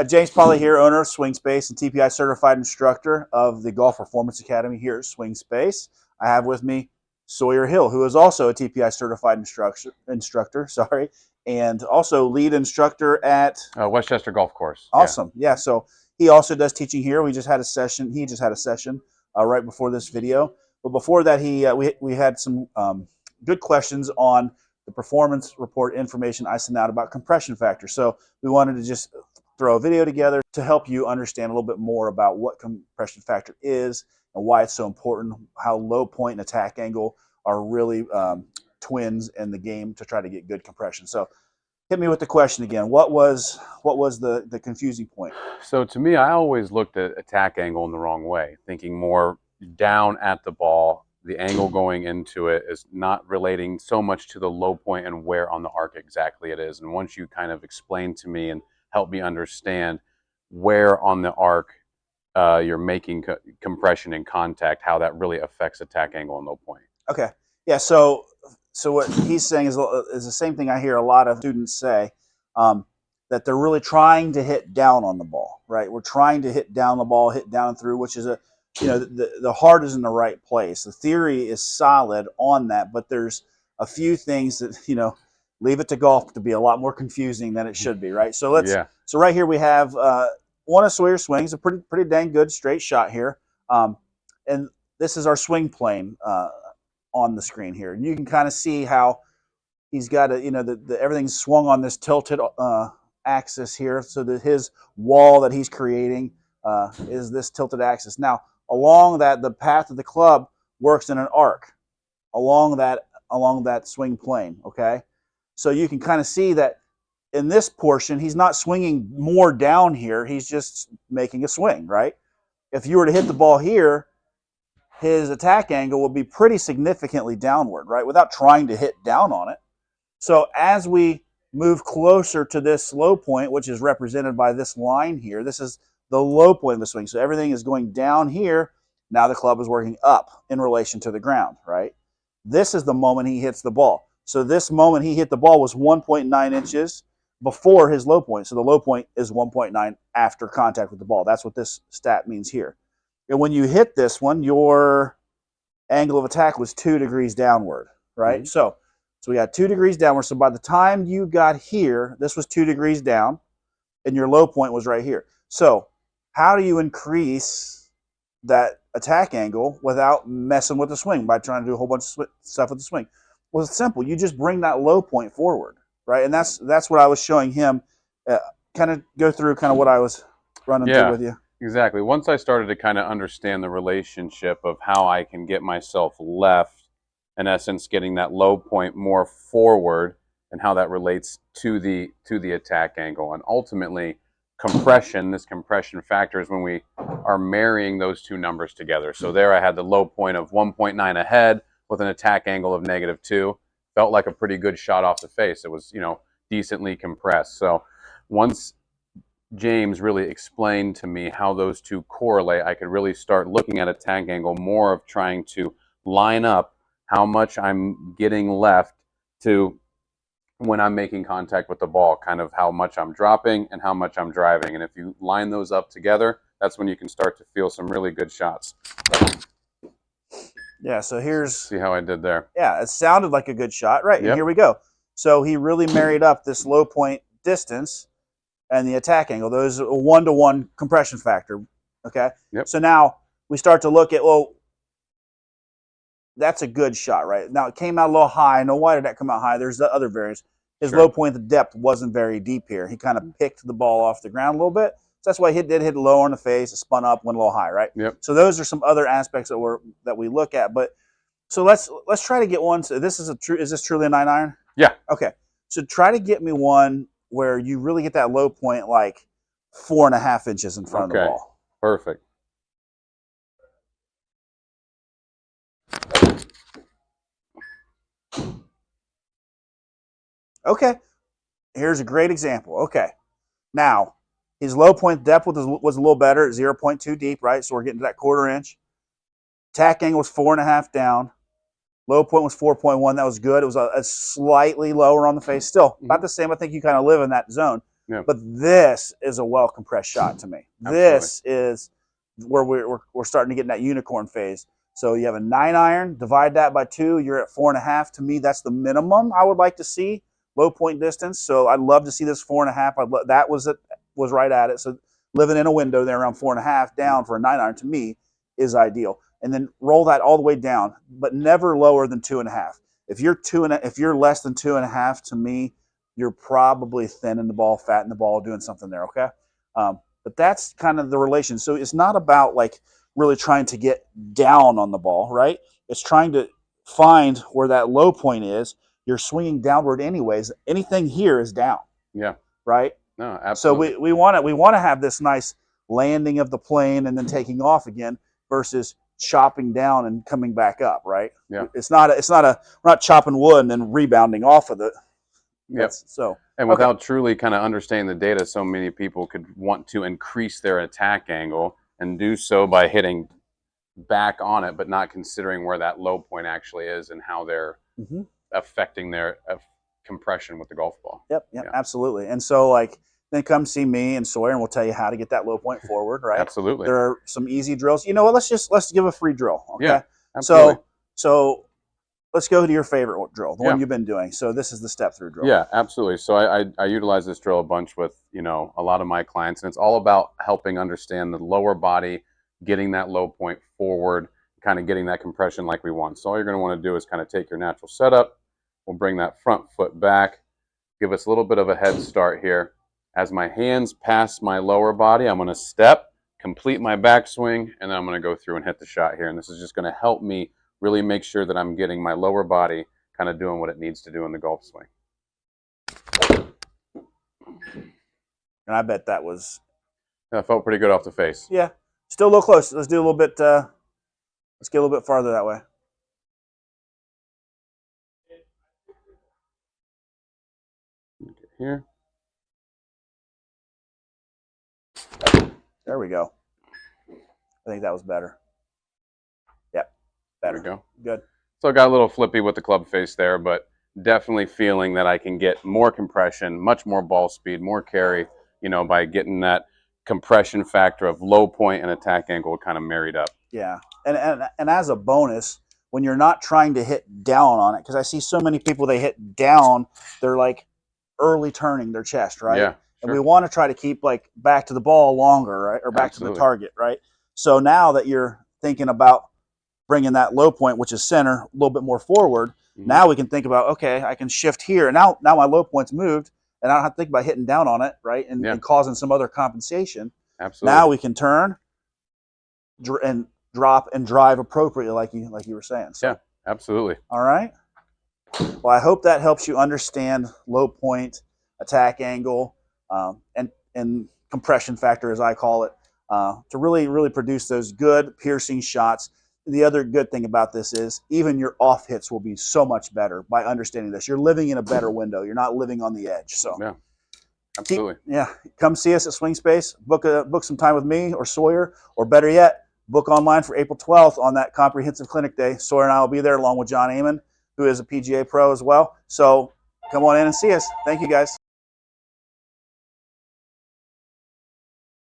James Polly here, owner of Swing Space and TPI certified instructor of the Golf Performance Academy here at Swing Space. I have with me Sawyer Hill, who is also a TPI certified instructor, and also lead instructor at Westchester Golf Course. Awesome. Yeah. So he also does teaching here. We just had a session. He just had a session right before this video. But before that, we had some good questions on the performance report information I sent out about compression factor. So we wanted to just throw a video together to help you understand a little bit more about what compression factor is and why it's so important, how low point and attack angle are really twins in the game to try to get good compression. So hit me with the question again. What was the confusing point? So to me, I always looked at attack angle in the wrong way, thinking more down at the ball. The angle going into it is not relating so much to the low point and where on the arc exactly it is. And once you kind of explain to me and help me understand where on the arc you're making compression and contact, how that really affects attack angle and low point. Okay. Yeah. So what he's saying is the same thing I hear a lot of students say, that they're really trying to hit down on the ball, right? We're trying to hit down the ball, hit down and through, which is the heart is in the right place. The theory is solid on that, but there's a few things that, leave it to golf to be a lot more confusing than it should be, right? So so right here we have one of Sawyer's swings, a pretty dang good straight shot here. And this is our swing plane on the screen here. And you can kind of see how he's got everything's swung on this tilted axis here. So that his wall that he's creating is this tilted axis. Now, along that, the path of the club works in an arc along that swing plane, okay? So you can kind of see that in this portion, he's not swinging more down here. He's just making a swing, right? If you were to hit the ball here, his attack angle would be pretty significantly downward, right? Without trying to hit down on it. So as we move closer to this low point, which is represented by this line here, this is the low point of the swing. So everything is going down here. Now the club is working up in relation to the ground, right? This is the moment he hits the ball. So this moment he hit the ball was 1.9 inches before his low point. So the low point is 1.9 after contact with the ball. That's what this stat means here. And when you hit this one, your angle of attack was 2 degrees downward, right? Mm-hmm. So we got 2 degrees downward. So by the time you got here, this was 2 degrees down, and your low point was right here. So how do you increase that attack angle without messing with the swing by trying to do a whole bunch of stuff with the swing? Well, it's simple. You just bring that low point forward, right? And that's what I was showing him. Kind of go through kind of what I was running through with you. Exactly. Once I started to kind of understand the relationship of how I can get myself left, in essence, getting that low point more forward, and how that relates to the attack angle, and ultimately compression. This compression factor is when we are marrying those two numbers together. So there I had the low point of 1.9 ahead with an attack angle of -2. Felt like a pretty good shot off the face. It was, decently compressed. So once James really explained to me how those two correlate, I could really start looking at attack angle more of trying to line up how much I'm getting left to when I'm making contact with the ball, kind of how much I'm dropping and how much I'm driving. And if you line those up together, that's when you can start to feel some really good shots. Yeah, so see how I did there. Yeah, it sounded like a good shot. Right, yep. Here we go. So he really married up this low point distance and the attack angle. Those are a 1-to-1 compression factor, okay? Yep. So now we start to look at, well, that's a good shot, right? Now it came out a little high. Now why did that come out high? There's the other variance. His low point, the depth wasn't very deep here. He kind of picked the ball off the ground a little bit. So that's why he did hit low on the face. It spun up, went a little high, right? Yep. So those are some other aspects that we look at. But so let's try to get one. So is this truly a 9-iron? Yeah. Okay. So try to get me one where you really get that low point like 4.5 inches in front of the ball. Perfect. Okay. Here's a great example. Okay. Now, his low point depth was a little better at 0.2 deep, right? So we're getting to that 1/4 inch. Attack angle was 4.5 down. Low point was 4.1. That was good. It was a slightly lower on the face. Still, about the same. I think you kind of live in that zone. Yeah. But this is a well compressed shot to me. Absolutely. This is where we're starting to get in that unicorn phase. So you have a 9-iron, divide that by 2, you're at 4.5. To me, that's the minimum I would like to see low point distance. So I'd love to see this 4.5. That was right at it. So living in a window there around 4.5 down for a 9-iron to me is ideal. And then roll that all the way down, but never lower than 2.5. If you're less than 2.5, to me, you're probably thinning the ball, fattening the ball, doing something there. Okay, but that's kind of the relation. So it's not about like really trying to get down on the ball, right? It's trying to find where that low point is. You're swinging downward anyways. Anything here is down. Yeah. Right. No, absolutely. So we want to have this nice landing of the plane and then taking off again versus chopping down and coming back up, right? Yeah. We're not chopping wood and then rebounding off of it. Yep. So and without truly kind of understanding the data, so many people could want to increase their attack angle and do so by hitting back on it, but not considering where that low point actually is and how they're affecting their compression with the golf ball. Yep, absolutely. And so like then come see me and Sawyer and we'll tell you how to get that low point forward, right? Absolutely. There are some easy drills. You know what? Let's give a free drill. Okay. Yeah, absolutely. So let's go to your favorite drill, the one you've been doing. So this is the step through drill. Yeah, absolutely. So I utilize this drill a bunch with, a lot of my clients, and it's all about helping understand the lower body, getting that low point forward, kind of getting that compression like we want. So all you're going to want to do is kind of take your natural setup. We'll bring that front foot back, give us a little bit of a head start here. As my hands pass my lower body, I'm going to step, complete my backswing, and then I'm going to go through and hit the shot here. And this is just going to help me really make sure that I'm getting my lower body kind of doing what it needs to do in the golf swing. And I bet that felt pretty good off the face. Yeah. Still a little close. Let's do a little bit, let's get a little bit farther that way. Here. There we go. I think that was better. Yep. Better. There we go. Good. So I got a little flippy with the club face there, but definitely feeling that I can get more compression, much more ball speed, more carry, by getting that compression factor of low point and attack angle kind of married up. Yeah. And as a bonus, when you're not trying to hit down on it, because I see so many people, they hit down, they're like early turning their chest, right? Yeah. And we want to try to keep like back to the ball longer, right? Or back to the target, right? So now that you're thinking about bringing that low point, which is center, a little bit more forward, now we can think about, okay, I can shift here. And now my low point's moved, and I don't have to think about hitting down on it, right? And causing some other compensation. Absolutely. Now we can turn and drop and drive appropriately, like you were saying. So, yeah, absolutely. All right. Well, I hope that helps you understand low point, attack angle, and compression factor, as I call it, to really produce those good piercing shots. The other good thing about this is even your off hits will be so much better by understanding this. You're living in a better window. You're not living on the edge. So yeah, absolutely. Come see us at Swing Space. Book some time with me or Sawyer, or better yet, book online for April 12th on that comprehensive clinic day. Sawyer and I will be there along with John Amon, who is a PGA pro as well. So come on in and see us. Thank you, guys.